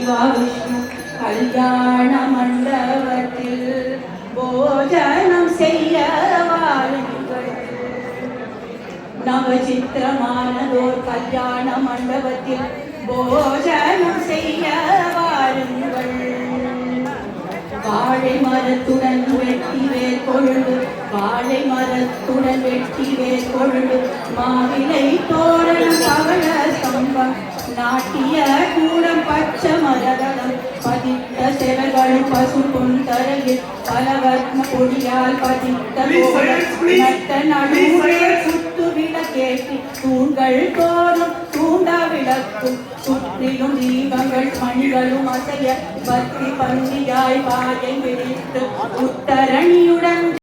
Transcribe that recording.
விஷ்ணு கல்யாண மண்டபத்தில் போஜனம் செய்ய வாருங்கள். நவசித்திரமானதோர் கல்யாண மண்டபத்தில் போஜனம் செய்ய வாருங்கள். வாழை மரத்துடன் வெட்டி வேர் கொழுந்து, வாழை மரத்துடன் வெட்டி வேர் கொழுந்து, மாவிலை தோரணம் பவள சம்பம், நாட்டிய கூடம் பச்சை மரதளம், பதித்த செவர்கள் பசு பொன்தரையில் பலவர்ண பொடியால் பதித்த நட்ட நடுவே சுத்து விளக்கேற்றி தூண்கள் தோறும் தூண்ட விளக்கும் சுற்றிலும் தீபங்கள் மணிகளும் அசைய பத்தி பந்தியாய் வாயை விரித்து உத்தரணியுடன்